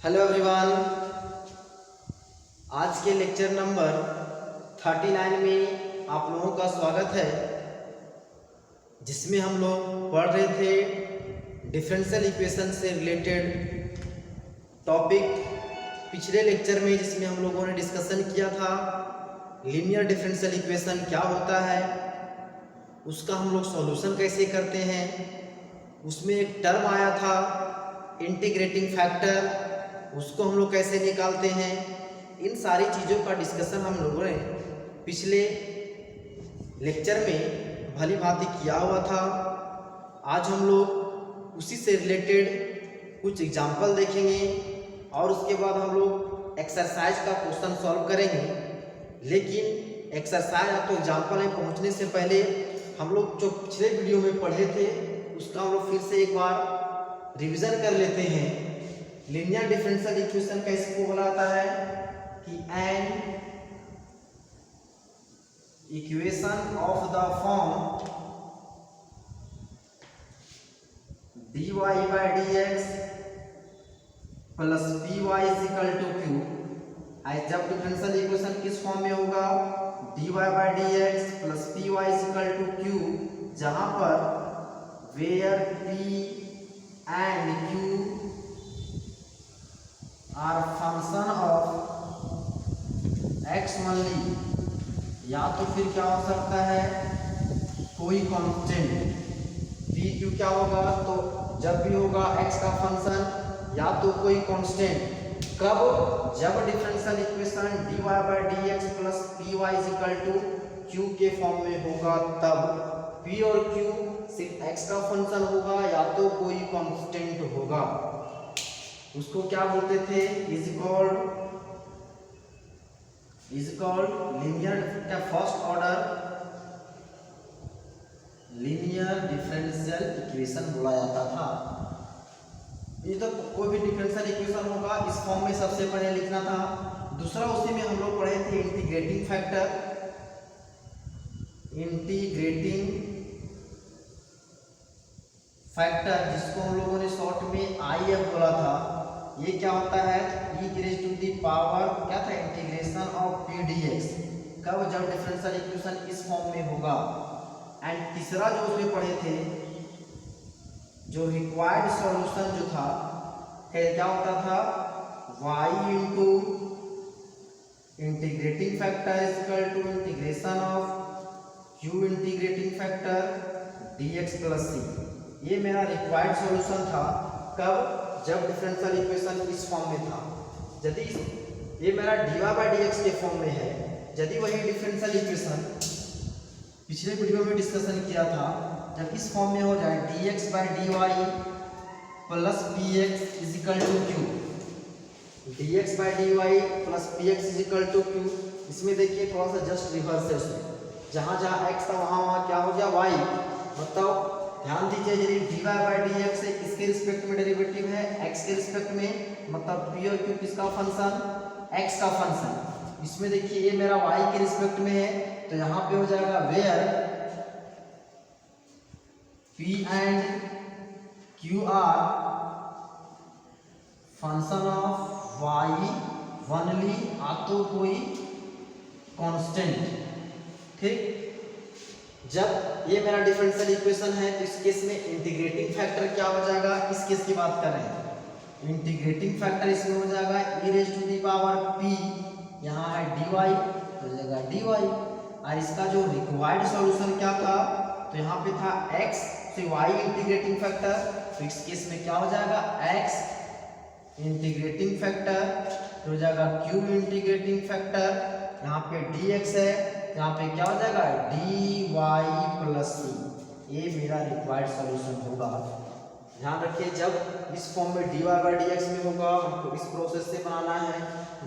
Hello everyone, आज के lecture number 39 में आप लोगों का स्वागत है, जिसमें हम लोग पढ़ रहे थे डिफरेंशियल इक्वेशन से रिलेटेड टॉपिक। पिछले लेक्चर में जिसमें हम लोगों ने डिस्कशन किया था लीनियर डिफरेंशियल इक्वेशन क्या होता है, उसका हम लोग सॉल्यूशन कैसे करते हैं। उसमें एक टर्म आया था इंटीग्रेटिंग फैक्टर, उसको हम लोग कैसे निकालते हैं। इन सारी चीज़ों का डिस्कशन हम लोगों ने पिछले लेक्चर में भली भांति किया हुआ था। आज हम लोग उसी से रिलेटेड कुछ एग्जाम्पल देखेंगे और उसके बाद हम लोग एक्सरसाइज का क्वेश्चन सॉल्व करेंगे। लेकिन एक्सरसाइज या तो एग्जाम्पल में पहुंचने से पहले हम लोग जो पिछले वीडियो में पढ़े थे उसका हम लोग फिर से एक बार रिवीजन कर लेते हैं। लीनियर डिफरेंशियल इक्वेशन का इसको बोला जाता है कि an equation of the form dy by dx plus py is equal to q। जब डिफरेंशियल इक्वेशन किस फॉर्म में होगा, dy by dx plus py is equal to q, जहां पर where p and q are function of x only, या तो फिर क्या हो सकता है कोई कांस्टेंट p q क्या होगा, तो जब भी होगा x का फंक्शन या तो कोई कांस्टेंट। कब? जब differential equation dy by dx plus py is equal to q के फॉर्म में होगा, तब p और q सिर्फ x का फंक्शन होगा या तो कोई कांस्टेंट होगा। उसको क्या बोलते थे, इज कॉल्ड लीनियर का first order linear differential equation बोला जाता था। ये तो कोई भी डिफरेंशियल इक्वेशन होगा इस फॉर्म में सबसे पहले लिखना था। दूसरा उसी में हम लोग पढ़े थे इंटीग्रेटिंग फैक्टर, जिसको हम लोगों ने शॉर्ट में IF बोला था। ये क्या होता है, e raise to the power क्या था, इंटीग्रेशन ऑफ p dx। कब? जब डिफरेंशियल इक्वेशन इस फॉर्म में होगा। एंड तीसरा जो उसमें पढ़े थे, जो रिक्वायर्ड सॉल्यूशन जो था, क्या होता था, y into integrating factor is equal to integration of q integrating factor dx plus c। ये मेरा रिक्वायर्ड सॉल्यूशन था। कब? जब डिफरेंशियल इक्वेशन इस फॉर्म में था। यदि ये मेरा dy by dx के फॉर्म में है, यदि वही डिफरेंशियल इक्वेशन पिछले वीडियो में डिस्कशन किया था, जब इस फॉर्म में हो जाए dx by dy plus px is equal to q, dx by dy plus px is equal to q। इसमें देखिए थोड़ा सा जस्ट रिवर्स है, उसमें जहाँ जहाँ x था वहाँ क्या हो गया y। मतलब ध्यान दीजिए, यदि dy by dx है इसके रिस्पेक्ट में डेरिवेटिव है, x के रिस्पेक्ट में, मतलब p और q किसका फंक्शन, x का फंक्शन। इसमें देखिए ये मेरा y के रिस्पेक्ट में है, तो यहाँ पे हो जाएगा where p and q are function of y only, आ तो कोई कांस्टेंट। ठीक, जब ये मेरा डिफरेंशियल इक्वेशन है तो इस केस में इंटीग्रेटिंग फैक्टर क्या हो जाएगा, इस केस की बात कर रहे हैं। इंटीग्रेटिंग फैक्टर इसमें हो जाएगा e raise to the power p, यहाँ है dy तो हो जाएगा dy। और इसका जो रिक्वायर्ड सॉल्यूशन क्या था, तो यहाँ पे था x से y इंटीग्रेटिंग फैक्टर, तो इस केस में क्या हो जाएगा x इंटीग्रेटिंग फैक्टर हो जाएगा q इंटीग्रेटिंग फैक्टर, यहाँ पे dx है, यहाँ पे क्या हो जाएगा dy प्लस c। ये मेरा रिक्वायर्ड सॉल्यूशन होगा। ध्यान रखिए, जब इस फॉर्म में dy by dx में होगा हमको इस प्रोसेस से बनाना है,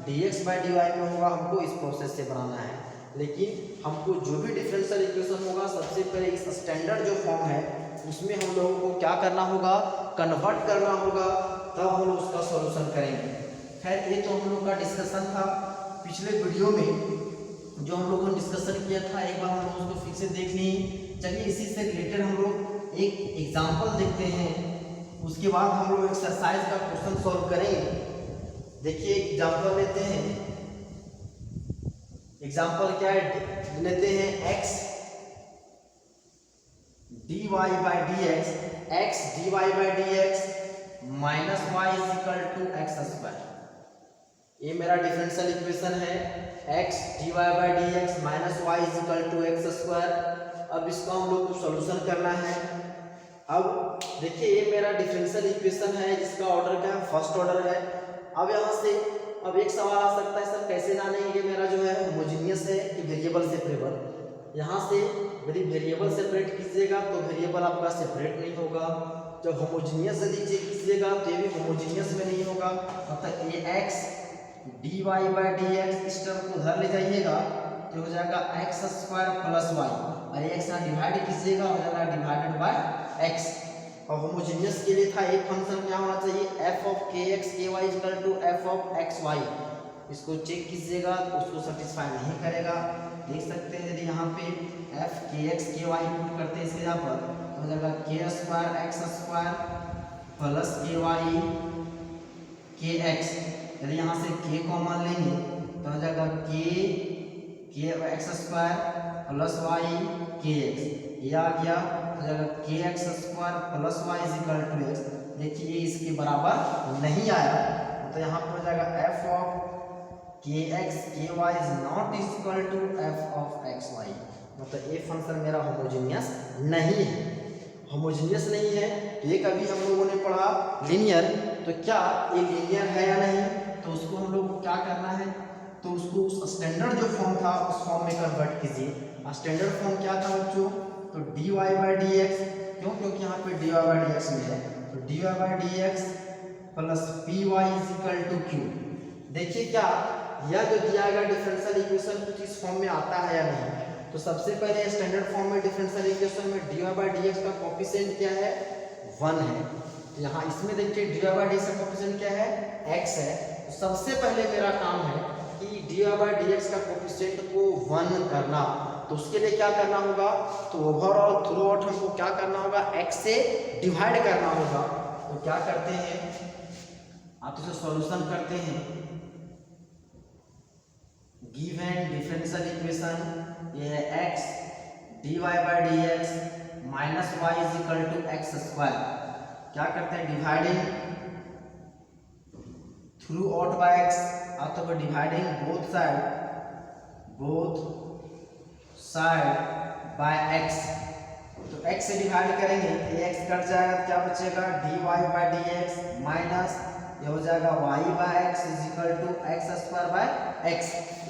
dx by dy में होगा हमको इस प्रोसेस से बनाना है। लेकिन हमको जो भी डिफरेंशियल इक्वेशन होगा सबसे पहले इस स्टैंडर्ड जो फॉर्म है उसमें हम लोगों को क्या करना होगा, कन्वर्ट करना होगा, तब हम लोग उसका सॉल्यूशन करेंगे। खैर, ये तो हम लोग का डिस्कशन था पिछले वीडियो में, जो हम लोगों ने डिस्कशन किया था। एक बार हम लोग उसको फिर से देख लें। चलिए इसी से रिलेटेड हम लोग एक एग्जाम्पल देखते हैं, उसके बाद हम लोग एक्सरसाइज का क्वेश्चन सॉल्व करेंगे। देखिए एग्जाम्पल लेते हैं, एग्जाम्पल क्या है लेते हैं, x dy by d x dy by d x minus y is equal to x square. ये मेरा डिफरेंशियल इक्वेशन है, x dy by d x minus y is equal to x square. अब इसको हम लोग को सॉल्यूशन करना है। अब देखिए ये मेरा डिफरेंशियल इक्वेशन है जिसका ऑर्डर क्या है, फर्स्ट ऑर्डर है। अब यहाँ से अब एक सवाल आ सकता है, सर कैसे जानेंगे कि मेरा जो है होमोजीनियस है कि वेरिएबल सेपरेबल। यहाँ से यदि वेरिएबल सेपरेट कीजिएगा तो वेरिएबल आपका सेपरेट नहीं होगा, जब होमोजीनियस यदि चेक कीजिएगा तो ये भी होमोजीनियस में नहीं होगा। मतलब ये x dy by d x इस टर्म को उधर ले जाइएगा तो हो जाएगा एक्स स्क्वायर प्लस वाई, और ये x ना डिवाइड कीजिएगा हो जाएगा डिवाइडेड बाय x। और होमोजीनियस के लिए था एक फंक्शन क्या होना चाहिए, f of kx ky equal to f of xy। इसको चेक कीजिएगा तो उसको सेटिस्फाई नहीं करेगा। देख सकते हैं यदि यहाँ पे f kx ky पुट करते हैं इसके यहाँ पर तो हो जाएगा k square x square plus ky kx। यदि यहाँ से k कॉमन लेंगे तो हो जाएगा k x square plus y kx, ये आ गया हो जाएगा kx square plus y is equal to x. देखिए ये इसके बराबर नहीं आया तो यहाँ पर हो जाएगा f of kx ky is not equal to f of xy। मतलब ये फंक्शन मेरा होमोजीनियस नहीं है। होमोजीनियस नहीं है तो ये कभी हम लोगों ने पढ़ा लीनियर, तो क्या ये लीनियर है या नहीं, तो उसको हम लोग को क्या करना है, तो उसको उस स्टैंडर्ड जो फॉर्म था उस फॉर्म में कन्वर्ट कीजिए। स्टैंडर्ड फॉर्म क्या था बच्चों, तो dy बाई डी एक्स, क्यों, क्योंकि यहाँ पे dy बाई डी एक्स में है तो dy by d x plus p y is equal to q. देखिए क्या यह जो दिया गया डिफरेंशियल इक्वेशन कुछ इस फॉर्म में आता है या नहीं, तो सबसे पहले स्टैंडर्ड फॉर्म में डिफरेंशियल इक्वेशन में dy बाई डी एक्स का कोएफिशिएंट क्या है, 1 है। तो यहाँ इसमें देखिए dy बाई डी एक्स का कोएफिशिएंट क्या है, x है। तो सबसे पहले मेरा काम है कि dy बाई डी एक्स का कोएफिशिएंट को 1 करना। तो उसके लिए क्या करना होगा, तो ओवरऑल थ्रू आउट हमको क्या करना होगा, x से डिवाइड करना होगा। तो क्या करते हैं, आप इसे सॉल्यूशन करते हैं। गिवन डिफरेंशियल इक्वेशन ये है x dy by d x minus y is equal to x square. क्या करते हैं, dividing through out by x, अथवा dividing both side by x। तो x से डिवाइड करेंगे तो x कट जाएगा तो क्या बचेगा, dy by d x minus ये हो जाएगा y by x is equal to x square by x।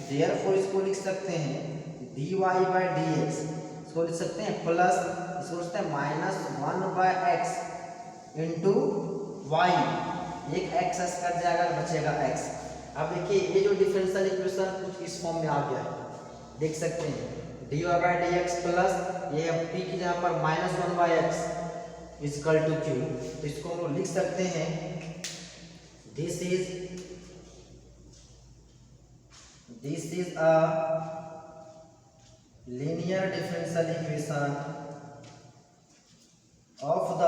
Therefore इसको लिख सकते हैं dy बाई डी एक्स, इसको लिख सकते हैं प्लस, इसको लिखते हैं minus 1 by x into y, एक x कट जाएगा बचेगा x। अब देखिए ये जो डिफरेंशियल इक्वेशन कुछ इस फॉर्म में आ गया है, देख सकते हैं dy by d x plus ये p की जगह पर minus 1 by x is equal to q. तो इसको हम लोग लिख सकते हैं this is a linear differential equation of the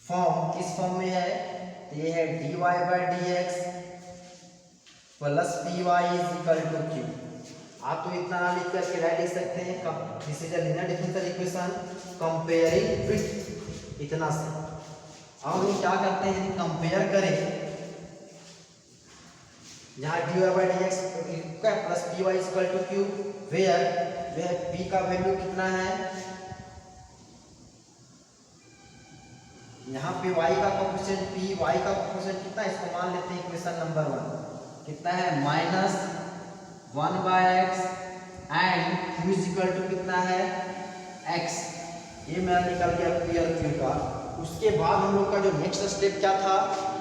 form, किस फॉर्म में है, तो ये है dy by d x plus p y is equal to q. आप तो इतना ना लिख करके राइट लिख सकते हैं, this is a linear differential equation comparing with इतना से। अब हम क्या करते हैं, कंपेयर करें जहाँ dy by d x plus p y is equal to q, where p का वैल्यू कितना है, यहाँ पे y का कोएफिशिएंट p, y का कोएफिशिएंट कितना है, इसको मान लेते हैं इक्वेशन नंबर 1 कितना है, minus 1 by x and q is equal to कितना है x। ये मेरा निकल गया p और q का। उसके बाद हम लोग का जो नेक्स्ट स्टेप क्या था,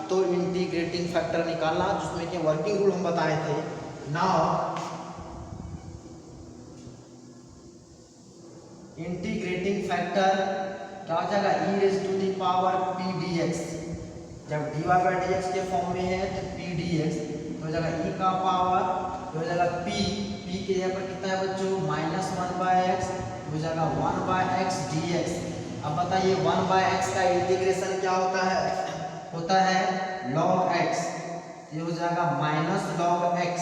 तो इंटीग्रेटिंग फैक्टर निकालना, जिसमें कि वर्किंग रूल हम बताए थे। नाउ इंटीग्रेटिंग फैक्टर क्या हो जाएगा, e raise to the power p dx। जब dy बाई डी एक्स के फॉर्म में है तो p dx हो जाएगा e का पावर हो जाएगा p के यहाँ पर कितना है बच्चों, माइनस 1 बाय एक्स हो जाएगा 1 बाय एक्स dx। अब बताइए 1 बाय एक्स का इंटीग्रेशन क्या होता है, होता है log x, ये हो जाएगा माइनस log x।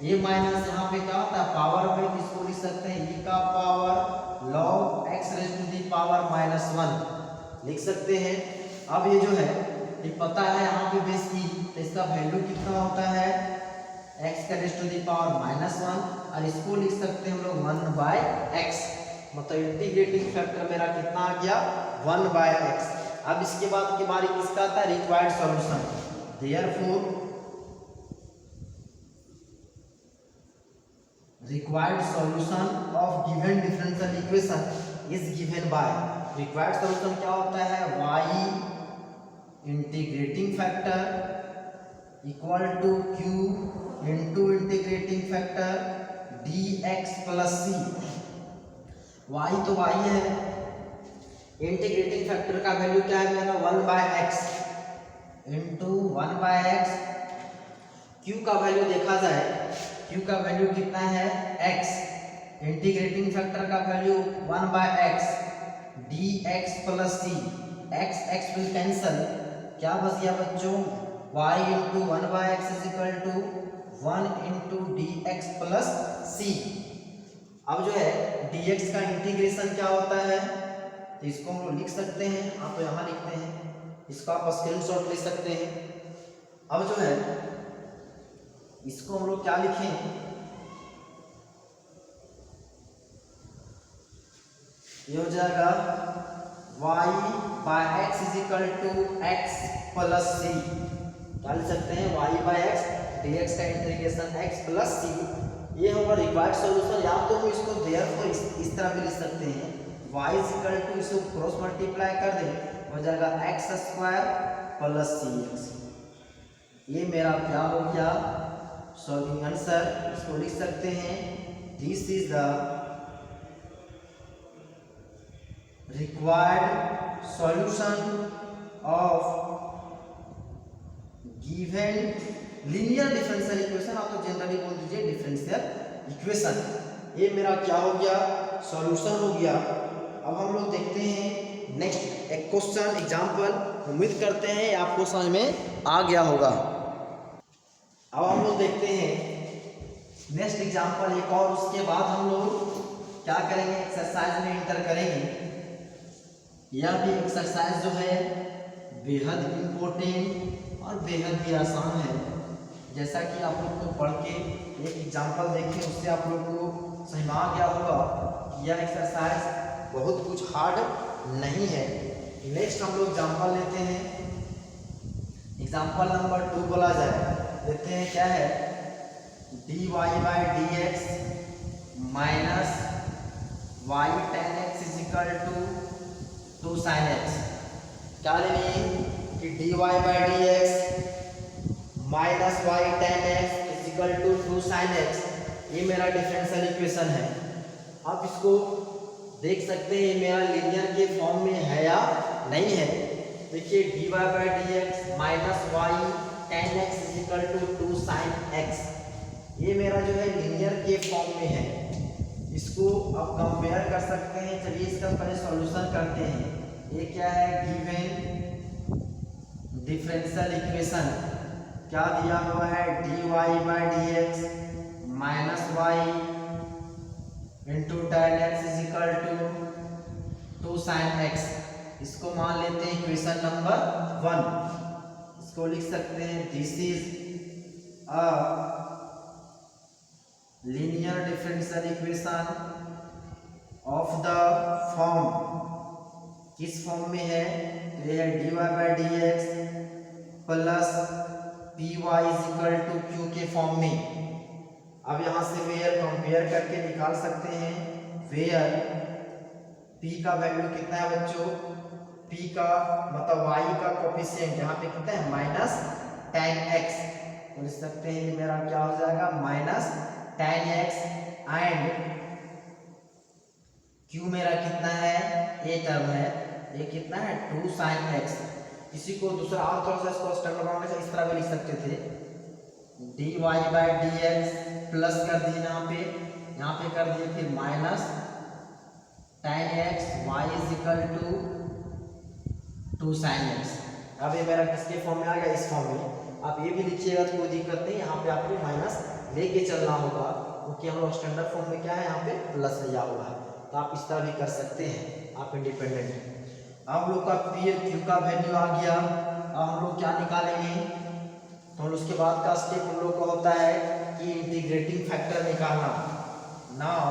ये माइनस यहाँ पे क्या होता है पावर पे, इसको लिख सकते हैं e का power log x raise to the power -1 लिख सकते हैं। अब ये जो है ये पता है यहाँ पे बेस e, तो इसका वैल्यू कितना होता है x का रेज़ टू दी पावर -1, और इसको लिख सकते हैं हम लोग 1/x, मतलब इंटीग्रेटिंग फैक्टर मेरा कितना आ गया 1/x। अब इसके बाद की बारी किसका आता है required solution. Therefore required solution of given differential equation is given by, required solution क्या होता है y integrating factor equal to q into integrating factor dx plus c। y तो y है, इंटीग्रेटिंग फैक्टर का वैल्यू क्या है मेरा 1/x into 1/x। q का वैल्यू देखा जाए, q का वैल्यू कितना है x, इंटीग्रेटिंग फैक्टर का value 1/x dx plus c, x will cancel, क्या बच गया बच्चों y into 1/x is equal to 1 into dx plus c। अब जो है dx का इंटीग्रेशन क्या होता है, तो इसको हम लोग लिख सकते हैं, आप तो यहाँ लिखते हैं, इसका आप स्क्रीनशॉट ले सकते हैं। अब जो है इसको हम लोग क्या लिखें, ये हो जाएगा y/x is equal to x plus c, क्या लिख सकते हैं y/x dx का इंटीग्रेशन x प्लस c। ये हमारा रिक्वायर्ड सॉल्यूशन, या तो हम इसको देयरफॉर इस तरह भी लिख सकते हैं y इज इक्वल टू, इसको क्रॉस मल्टीप्लाई कर दें हो जाएगा x² प्लस cx। ये मेरा क्या हो गया सॉल्विंग आंसर, इसको लिख सकते हैं this is the required solution of given linear differential equation, आप तो जनरली बोल दीजिए डिफरेंशियल इक्वेशन। ये मेरा क्या हो गया सॉल्यूशन हो गया। अब हम लोग देखते हैं नेक्स्ट एक क्वेश्चन एग्जांपल, उम्मीद करते हैं आपको समझ में आ गया होगा। अब हम लोग देखते हैं नेक्स्ट एग्जांपल एक और, उसके बाद हम लोग क्या करेंगे एक्सरसाइज में इंटर करेंगे। यह भी एक्सरसाइज जो है बेहद इम्पोर्टेंट और बेहद ही आसान है। जैसा कि आप लोग को पढ़ के एक एग्जांपल देखें, उससे आप लोग को समझ में आ गया होगा कि यह एक्सरसाइज बहुत कुछ हार्ड नहीं है। नेक्स्ट हम लोग एग्जांपल लेते हैं, एग्जांपल नंबर 2 बोला जाए, देखते हैं क्या है dy/dx minus y tan x is equal to 2 sin x। क्या लेंगे कि dy/dx minus y tan x is equal to 2 sin x, ये मेरा डिफरेंशियल इक्वेशन है। आप इसको देख सकते हैं ये मेरा लीनियर के फॉर्म में है या नहीं है। देखिए dy/dx minus y tan x is equal to 2 sin x, ये मेरा जो है लीनियर के फॉर्म में है। इसको आप कंपेयर कर सकते हैं। चलिए इसका पहले सॉल्यूशन करते हैं। ये क्या है गिवन डिफरेंशियल इक्वेशन, क्या दिया हुआ है dy/dx minus y into tan x is equal to 2 sin x। इसको मान लेते हैं इक्वेशन नंबर 1। इसको लिख सकते हैं this is a linear differential equation of the form, किस फॉर्म में है तो यह है dy/dx plus py is equal to q के फॉर्म में। अब यहाँ से वेयर कंपेयर करके निकाल सकते हैं, वेयर p का वैल्यू कितना है बच्चों, p का मतलब y का कोफिशिएंट यहाँ पे कितना है माइनस tan x, तो लिख सकते हैं ये मेरा क्या हो जाएगा minus tan x and q मेरा कितना है ये टर्म है, ये कितना है 2 sin x। किसी को दूसरा और थोड़ा सा इसको स्टैंडर्ड बनाने से इस तरह भी लिख सकते थे dy/dx प्लस कर दिए यहाँ पे कर दिए फिर minus tan x y is equal to 2 sin x। अब ये मेरा किसके फॉर्म में आ गया, इस फॉर्म में। आप ये भी लिखिएगा तो कोई दिक्कत नहीं, यहाँ पे आपको माइनस लेके चलना होगा, क्योंकि हम लोग स्टैंडर्ड फॉर्म में क्या है, यहाँ पे प्लस लिया हुआ है। तो आप इस तरह भी कर सकते हैं, आप इंडिपेंडेंट हैं। अब हम लोग का पी और क्यू का वैल्यू आ गया। अब हम लोग क्या निकालेंगे, तो हम उसके बाद का स्टेप हम लोग का होता है कि इंटीग्रेटिंग फैक्टर निकालना। नाउ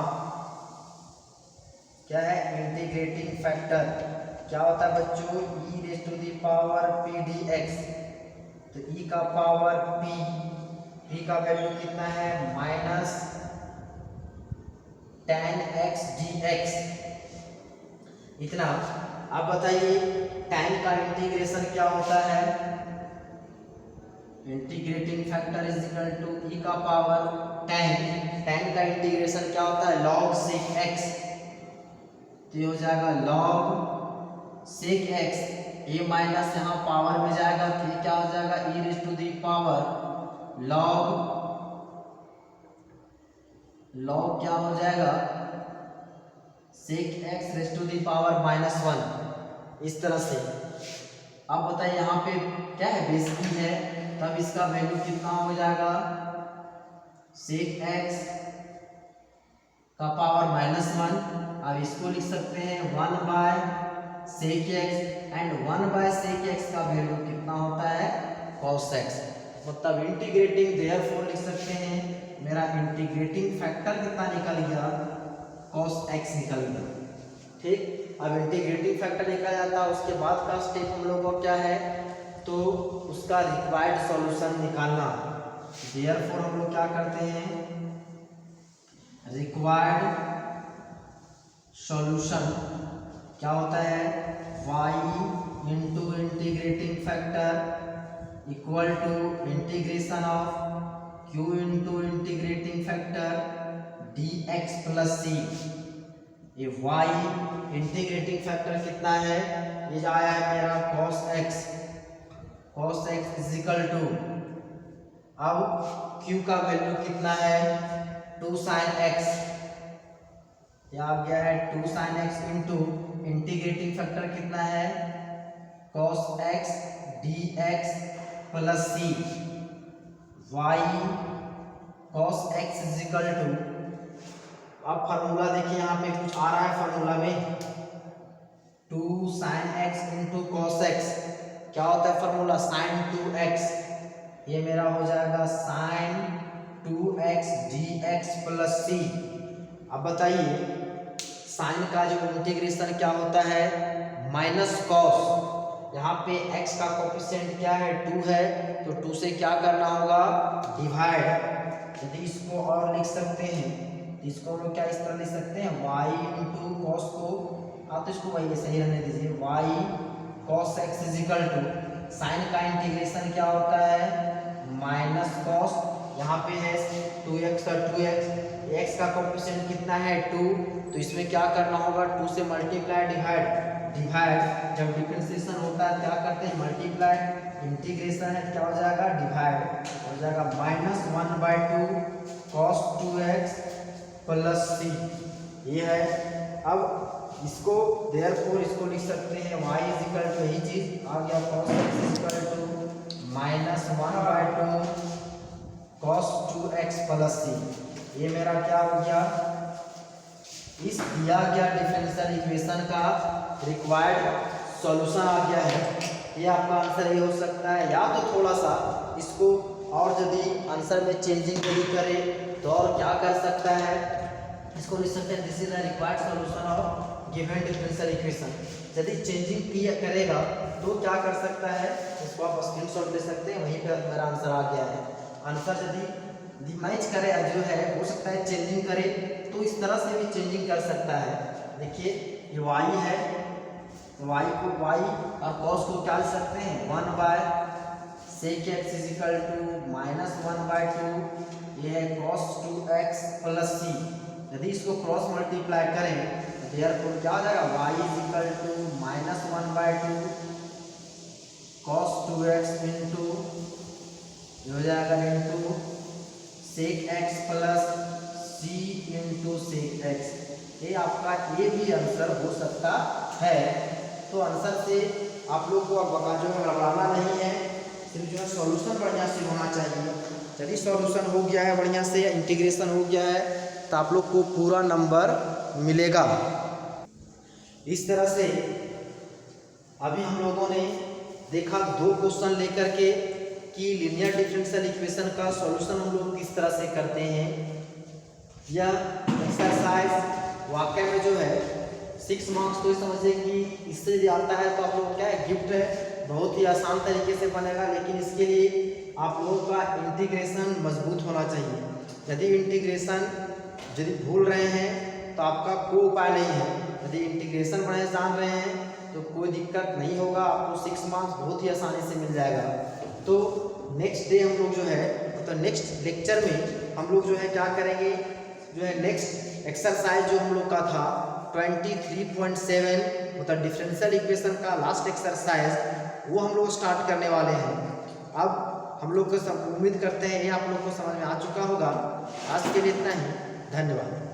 क्या है इंटीग्रेटिंग फैक्टर, क्या होता है बच्चों, e raise to the power p dx। तो e का पावर p का वैल्यू कितना है, माइनस tan x dx, इतना। अब बताइए tan का इंटीग्रेशन क्या होता है, integrating factor is equal to e का पावर tan का इंटीग्रेशन क्या होता है, log sec x। तो ये हो जाएगा log sec x, ये माइनस यहाँ पावर में जाएगा तो ये क्या हो जाएगा, e raise to the power log क्या हो जाएगा, sec x raise to the power -1, इस तरह से। अब बताइए यहाँ पे क्या है, बेस की है, तब इसका वैल्यू कितना हो जाएगा, sec x का पावर -1। अब इसको लिख सकते हैं 1/sec x, and 1/sec x का वैल्यू कितना होता है, cos x। मतलब इंटीग्रेटिंग देयरफॉर लिख सकते हैं मेरा इंटीग्रेटिंग फैक्टर कितना निकल गया, cos x निकल गया। ठीक, अब इंटीग्रेटिंग फैक्टर निकल जाता है, उसके बाद का स्टेप हम लोग को क्या है, तो उसका रिक्वायर्ड सॉल्यूशन निकालना। देयरफॉर हम लोग क्या करते हैं, रिक्वायर्ड सॉल्यूशन क्या होता है, y into integrating factor equal to integration of q into integrating factor dx plus c। ये y इंटीग्रेटिंग फैक्टर कितना है, ये आया है मेरा cos x is equal to, अब q का वैल्यू कितना है, 2 sin x, यह आ गया है 2 sin x into integrating factor कितना है, cos x dx plus c। y cos x is equal to, अब फार्मूला देखिए यहाँ पे कुछ आ रहा है फार्मूला में, 2 sin x into cos x, क्या होता है फार्मूला, sin 2x, ये मेरा हो जाएगा sin 2x dx plus c। अब बताइए साइन का जो इंटीग्रेशन क्या होता है, माइनस कॉस, यहाँ पे x का कोफिशिएंट क्या है, 2 है, तो 2 से क्या करना होगा, डिवाइड। यदि इसको और लिख सकते हैं तो इसको हम लोग क्या इस तरह लिख सकते हैं, y इंटू कॉस को, आप तो इसको वही सही रहने दीजिए, y cos x is equal to, sine का इंटीग्रेशन क्या होता है, माइनस कॉस, यहाँ पे है 2x और 2x, x का कोफिशिएंट कितना है 2, तो इसमें क्या करना होगा, 2 से मल्टीप्लाई डिवाइड, जब डिफरेंशिएशन होता है क्या करते हैं, मल्टीप्लाई, इंटीग्रेशन है क्या हो जाएगा, डिवाइड हो जाएगा, -1/2 cos 2x प्लस c, ये है। अब इसको देयरफॉर इसको लिख सकते हैं y इज इक्वल टू, यही चीज आ गया, cos x is equal to -1/2 cos 2x plus c, ये मेरा क्या हो गया, इस दिया गया डिफरेंशियल इक्वेशन का रिक्वायर्ड सॉल्यूशन आ गया है। ये आपका आंसर ये हो सकता है, या तो थोड़ा सा इसको और यदि आंसर में चेंजिंग यदि करें तो और क्या कर सकता है, इसको लिख सकते हैं this is the required solution of given differential equation. यदि चेंजिंग किया करेगा तो क्या कर सकता है, इसको आप स्क्रीनशॉट ले सकते हैं, वहीं पर मेरा आंसर आ गया है। आंसर यदि मैच करे जो है, हो सकता है चेंजिंग करे, तो इस तरह से भी चेंजिंग कर सकता है। देखिए ये y है, y को y और cos को क्या लिख सकते हैं, 1/sec x is equal to -1/2, ये है cos 2x प्लस c। यदि इसको क्रॉस मल्टीप्लाई करें तो देयरफॉर क्या हो जाएगा, y is equal to -1/2 cos 2x into ये हो जाएगा into sec x plus c into sec x। ये आपका ये भी आंसर हो सकता है। तो आंसर से आप लोग को अब जो है घबराना नहीं है, सिर्फ जो है सॉल्यूशन बढ़िया से होना चाहिए। यदि सॉल्यूशन हो गया है बढ़िया से, इंटीग्रेशन हो गया है, तो आप लोग को पूरा नंबर मिलेगा। इस तरह से अभी हम लोगों ने देखा 2 क्वेश्चन लेकर के कि लीनियर डिफरेंशियल इक्वेशन का सॉल्यूशन हम लोग किस तरह से करते हैं। यह एक्सरसाइज वाकई में जो है 6 मार्क्स तो समझिए कि इससे यदि आता है तो आप लोग क्या है गिफ्ट है, बहुत ही आसान तरीके से बनेगा। लेकिन इसके लिए आप लोगों का इंटीग्रेशन मजबूत होना चाहिए। यदि इंटीग्रेशन यदि भूल रहे हैं तो आपका कोई उपाय नहीं है। यदि इंटीग्रेशन बढ़िया जान रहे हैं तो कोई दिक्कत नहीं होगा, आपको 6 मार्क्स बहुत ही आसानी से मिल जाएगा। तो नेक्स्ट डे हम लोग जो है तो नेक्स्ट लेक्चर में हम लोग जो है क्या करेंगे, जो है नेक्स्ट एक्सरसाइज जो हम लोग का था 23.7 मतलब डिफरेंशियल इक्वेशन का लास्ट एक्सरसाइज वो हम लोग स्टार्ट करने वाले हैं। अब हम लोग को सब उम्मीद करते हैं ये आप लोग को समझ में आ चुका होगा। आज के लिए इतना ही, धन्यवाद।